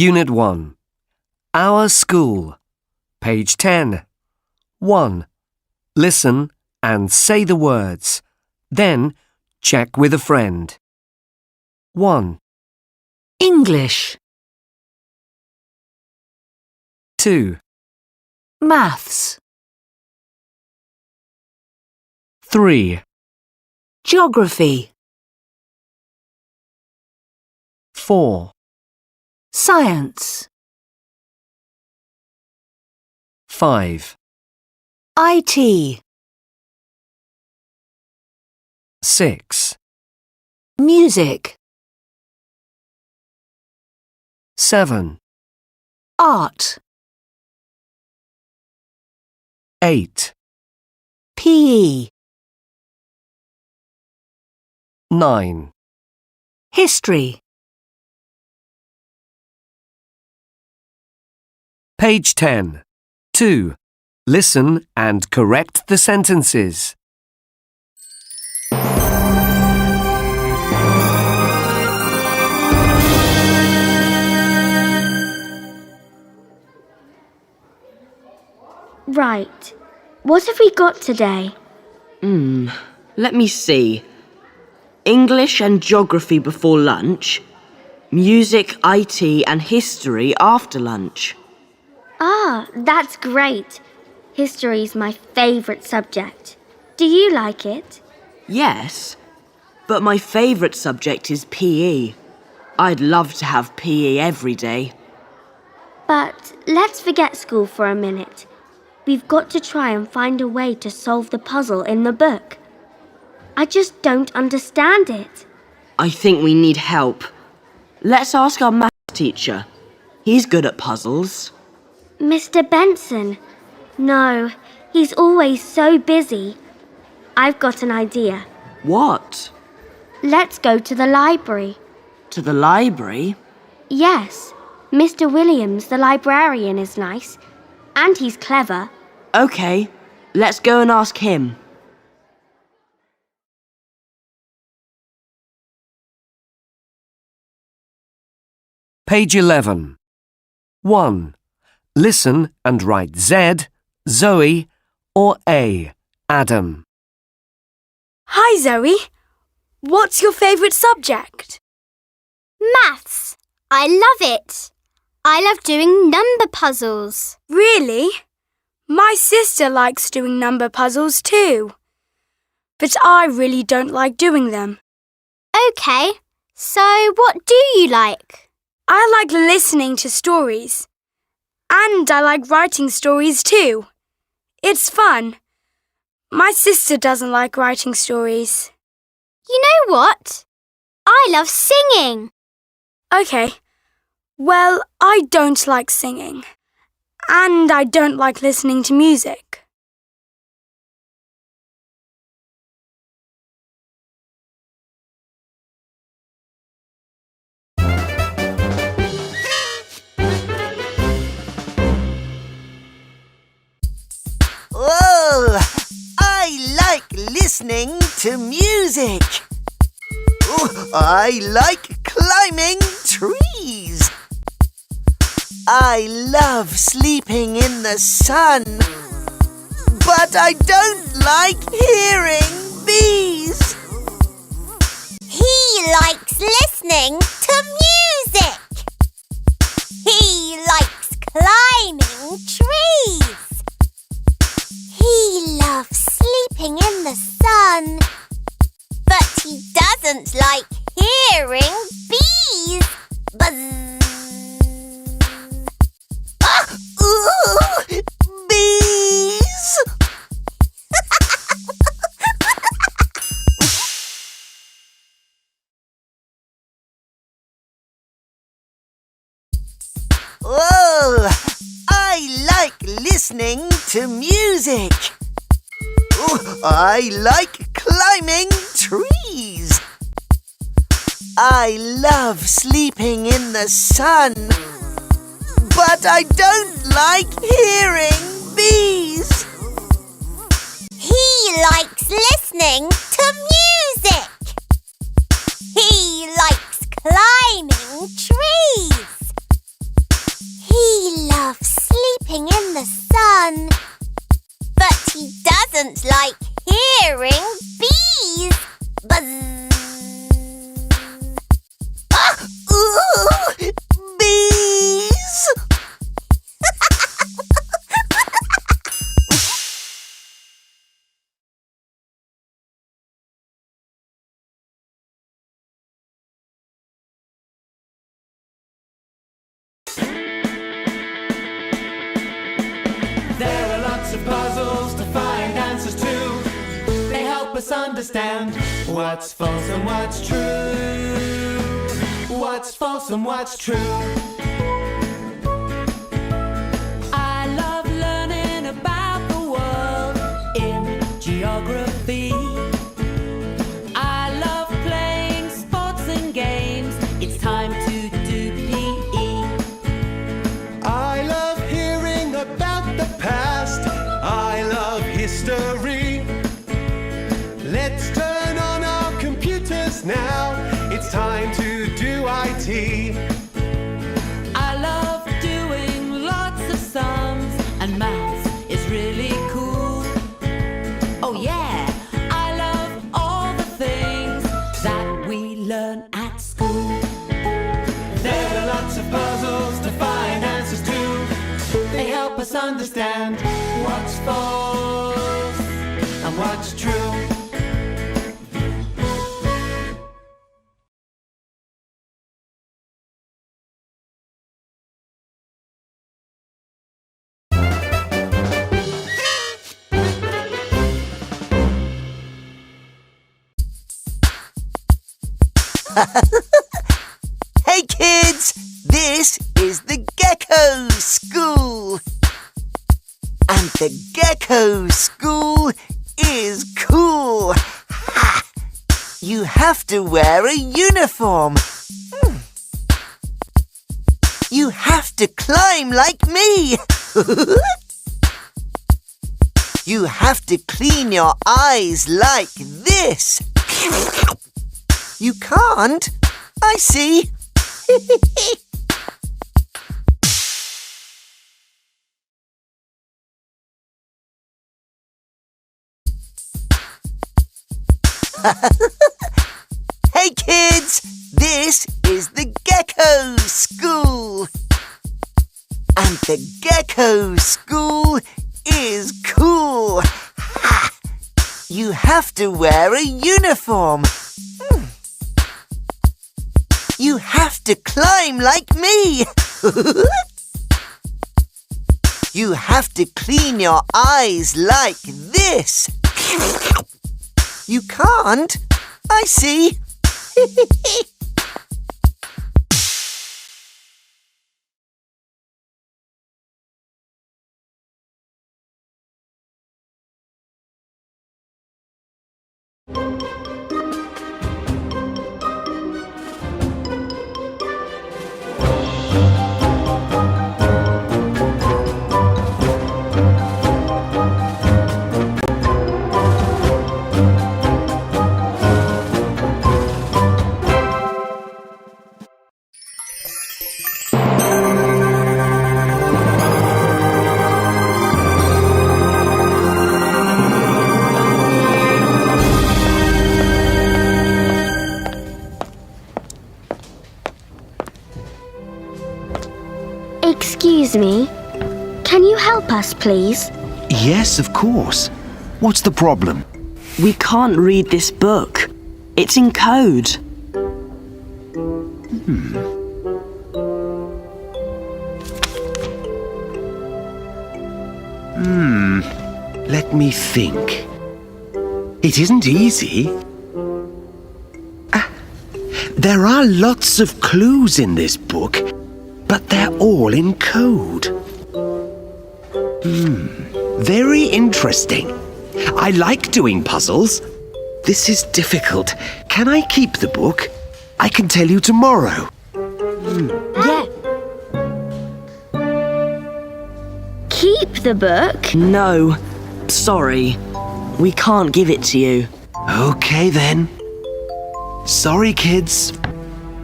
Unit 1. Our school. Page 10. 1. Listen and say the words. Then check with a friend. 1, English, 2, maths, 3, geography, 4, science, 5, IT, 6, music, 7, art, 8, PE, 9. history. Page 10. 2. Listen and correct the sentences. Right. What have we got today? Let me see. English and geography before lunch. Music, IT and history after lunch. Ah, that's great. History's my favourite subject. Do you like it? Yes, but my favourite subject is PE. I'd love to have PE every day. But let's forget school for a minute. We've got to try and find a way to solve the puzzle in the book. I just don't understand it. I think we need help. Let's ask our maths teacher. He's good at puzzles. Mr. Benson? No, he's always so busy. I've got an idea. What? Let's go to the library. To the library? Yes, Mr. Williams, the librarian, is nice. And he's clever. OK, let's go and ask him. Page 11. 1. Listen and write Z, Zoe, or A, Adam. Hi, Zoe. What's your favourite subject? Maths. I love it. I love doing number puzzles. Really? My sister likes doing number puzzles too. But I really don't like doing them. OK, so what do you like? I like listening to stories. And I like writing stories too. It's fun. My sister doesn't like writing stories. You know what? I love singing. OK. Well, I don't like singing. And I don't like listening to music. Oh, I like listening to music. Oh, I like climbing trees. I love sleeping in the sun. But I don't like hearing bees. He likes listening to music. He likes climbing trees. He loves sleeping in the sun. But he doesn't like hearing bees. Buzz. Ooh, bees! Oh, I like listening to music. Oh, I like climbing trees. I love sleeping in the sun. But I don't like hearing bees. He likes listening to music. He likes climbing trees. us understand what's false and what's true. What's false and what's true. I love learning about the world in geography. I love playing sports and games. It's time to do PE. I love hearing about the past. I love history. Let's turn on our computers now. It's time to do IT. I love doing lots of sums, and maths is really cool. Oh yeah, I love all the things that we learn at school. There are lots of puzzles to find answers to. They help us understand what's false and what's true. Hey kids, this is the Gecko School. And the Gecko School is cool. Ha! You have to wear a uniform. You have to climb like me. You have to clean your eyes like this. You can't? I see. Hey kids, this is the Gecko School. And the Gecko School is cool. Ha! You have to wear a uniform. You have to climb like me. You have to clean your eyes like this. You can't? I see. Excuse me. Can you help us, please? Yes, of course. What's the problem? We can't read this book. It's in code. Let me think. It isn't easy. There are lots of clues in this book, but they're all in code. Very interesting. I like doing puzzles. This is difficult. Can I keep the book? I can tell you tomorrow. Yeah. Keep the book? No. Sorry. We can't give it to you. Okay then. Sorry, kids.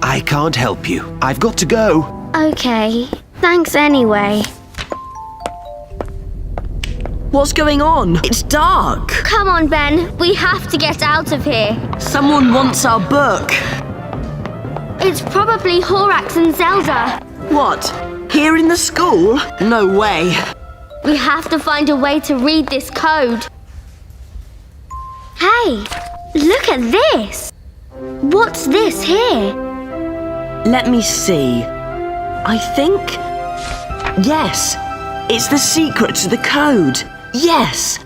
I can't help you. I've got to go. Okay. Thanks anyway. What's going on? It's dark. Come on, Ben. We have to get out of here. Someone wants our book. It's probably Horax and Zelda. What? Here in the school? No way. We have to find a way to read this code. Hey, look at this. What's this here? Let me see. I think... Yes, it's the secret to the code. Yes!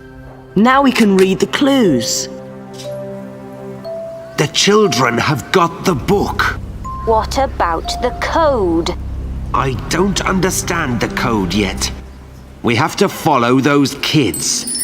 Now we can read the clues. The children have got the book. What about the code? I don't understand the code yet. We have to follow those kids.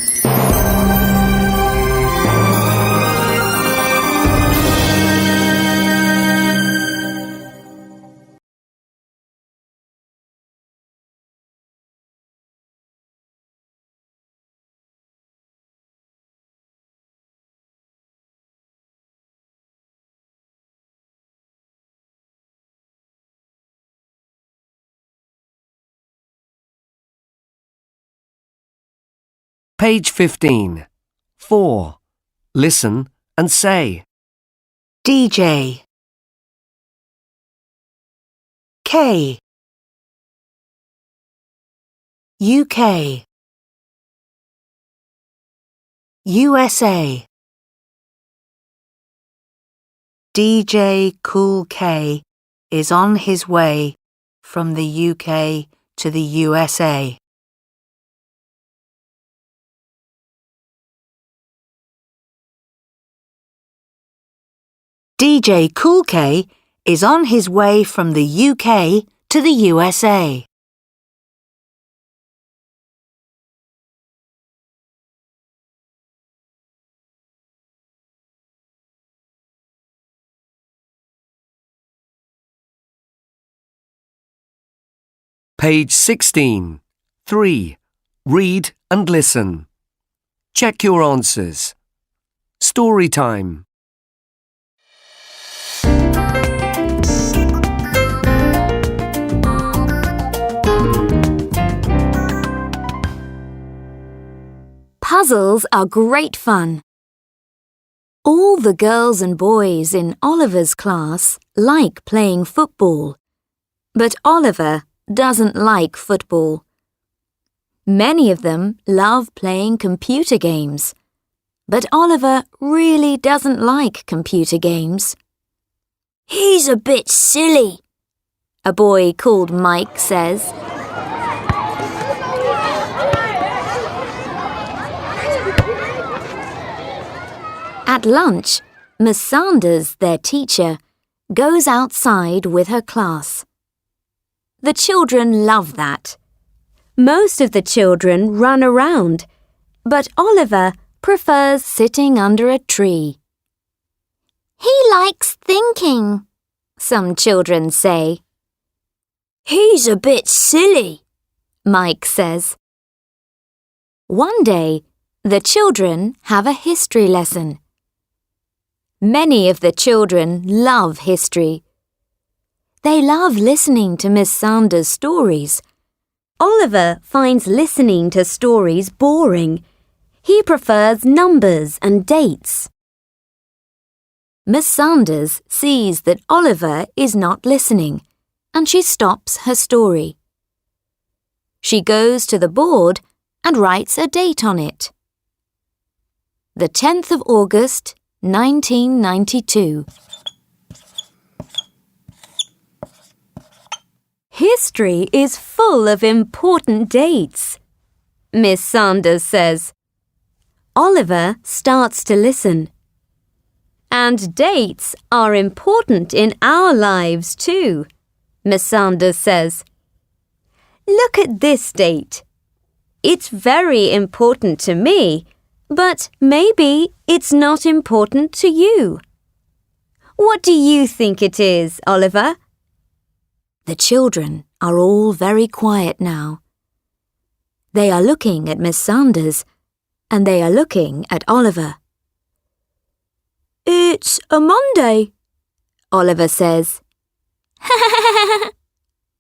Page 15. 4. Listen and say. DJ. K. UK. USA. DJ Cool K is on his way from the UK to the USA. DJ Cool K is on his way from the UK to the USA. Page 16. 3. Read and listen. Check your answers. Story time. Puzzles are great fun. All the girls and boys in Oliver's class like playing football, but Oliver doesn't like football. Many of them love playing computer games, but Oliver really doesn't like computer games. He's a bit silly, a boy called Mike says. At lunch, Miss Sanders, their teacher, goes outside with her class. The children love that. Most of the children run around, but Oliver prefers sitting under a tree. He likes thinking, some children say. He's a bit silly, Mike says. One day, the children have a history lesson. Many of the children love history. They love listening to Miss Sanders' stories. Oliver finds listening to stories boring. He prefers numbers and dates. Miss Sanders sees that Oliver is not listening, and she stops her story. She goes to the board and writes a date on it. The 10th of August, 1992. History is full of important dates, Miss Sanders says. Oliver starts to listen. And dates are important in our lives too, Miss Sanders says. Look at this date. It's very important to me, but maybe it's not important to you. What do you think it is, Oliver? The children are all very quiet now. They are looking at Miss Sanders, and they are looking at Oliver. It's a Monday, Oliver says.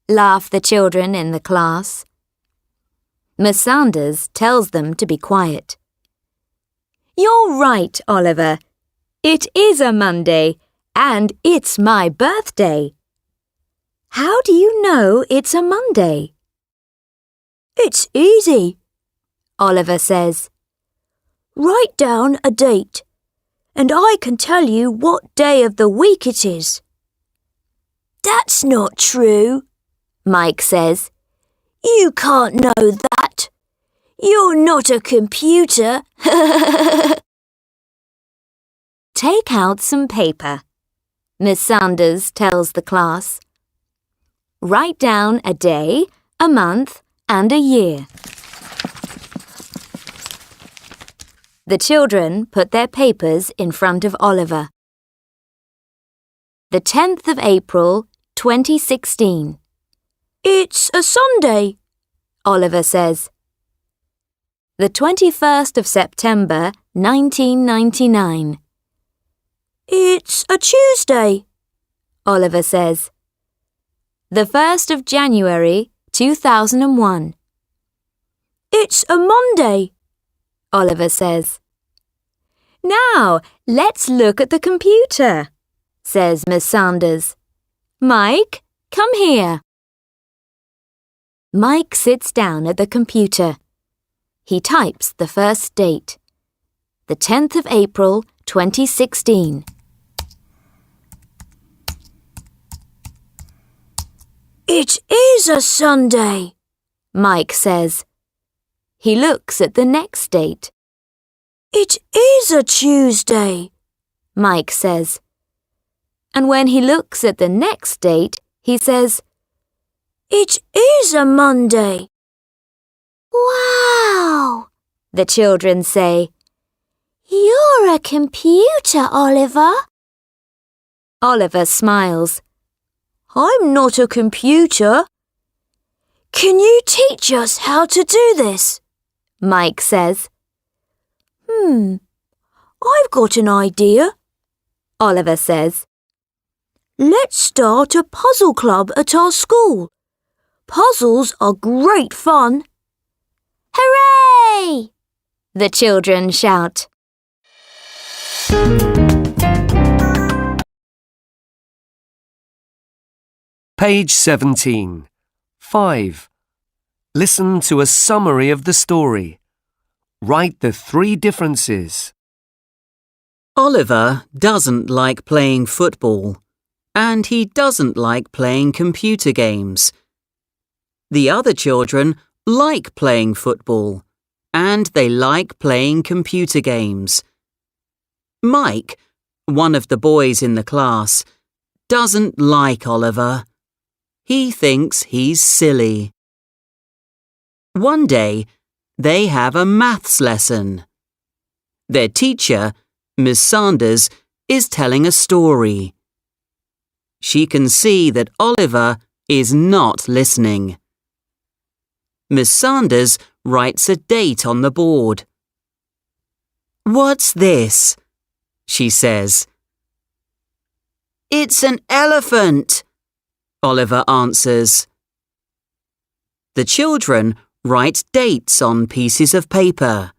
Laugh the children in the class. Miss Sanders tells them to be quiet. You're right, Oliver. It is a Monday, and it's my birthday. How do you know it's a Monday? It's easy, Oliver says. Write down a date, and I can tell you what day of the week it is. That's not true, Mike says. You can't know that. You're not a computer. Take out some paper, Miss Sanders tells the class. Write down a day, a month, and a year. The children put their papers in front of Oliver. The 10th of April, 2016. It's a Sunday, Oliver says. The 21st of September, 1999. It's a Tuesday, Oliver says. The 1st of January, 2001. It's a Monday, Oliver says. Now, let's look at the computer, says Miss Sanders. Mike, come here. Mike sits down at the computer. He types the first date, the 10th of April, 2016. It is a Sunday, Mike says. He looks at the next date. It is a Tuesday, Mike says. And when he looks at the next date, he says, It is a Monday. Wow, the children say. You're a computer, Oliver. Oliver smiles. I'm not a computer. Can you teach us how to do this? Mike says. I've got an idea, Oliver says. Let's start a puzzle club at our school. Puzzles are great fun. Hooray! The children shout. Page 17. 5. Listen to a summary of the story. Write the 3 differences. Oliver doesn't like playing football, and he doesn't like playing computer games. The other children like playing football, and they like playing computer games. Mike, one of the boys in the class, doesn't like Oliver. He thinks he's silly. One day, they have a maths lesson. Their teacher, Miss Sanders, is telling a story. She can see that Oliver is not listening. Miss Sanders writes a date on the board. "What's this?" she says. "It's an elephant," Oliver answers. The children write dates on pieces of paper.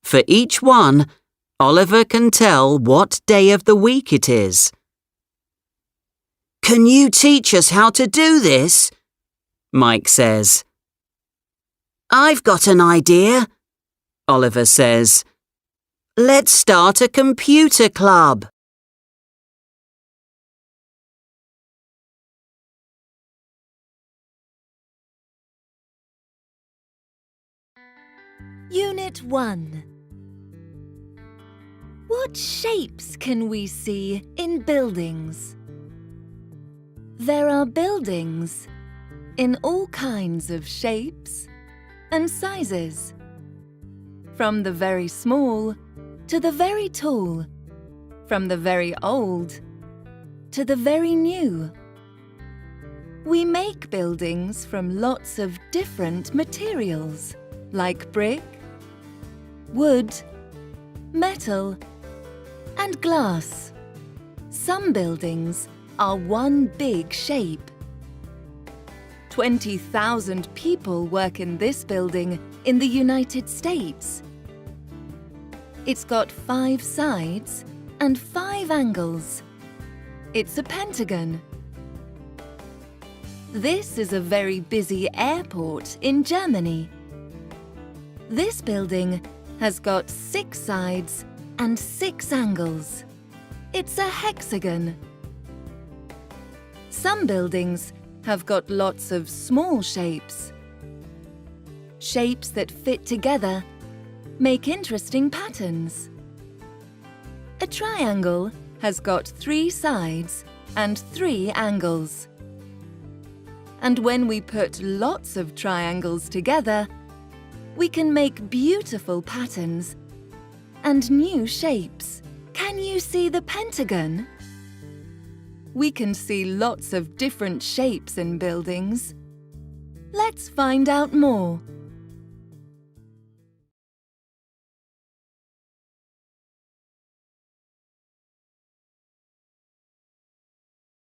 For each one, Oliver can tell what day of the week it is. "Can you teach us how to do this?" Mike says. "I've got an idea," Oliver says. "Let's start a computer club." Unit 1. What shapes can we see in buildings? There are buildings in all kinds of shapes and sizes, from the very small to the very tall, from the very old to the very new. We make buildings from lots of different materials, like brick, wood, metal, and glass. Some buildings are one big shape. 20,000 people work in this building in the United States. It's got 5 sides and 5 angles. It's a pentagon. This is a very busy airport in Germany. This building has got 6 sides and 6 angles. It's a hexagon. Some buildings have got lots of small shapes. Shapes that fit together make interesting patterns. A triangle has got 3 sides and 3 angles. And when we put lots of triangles together, we can make beautiful patterns and new shapes. Can you see the pentagon? We can see lots of different shapes in buildings. Let's find out more.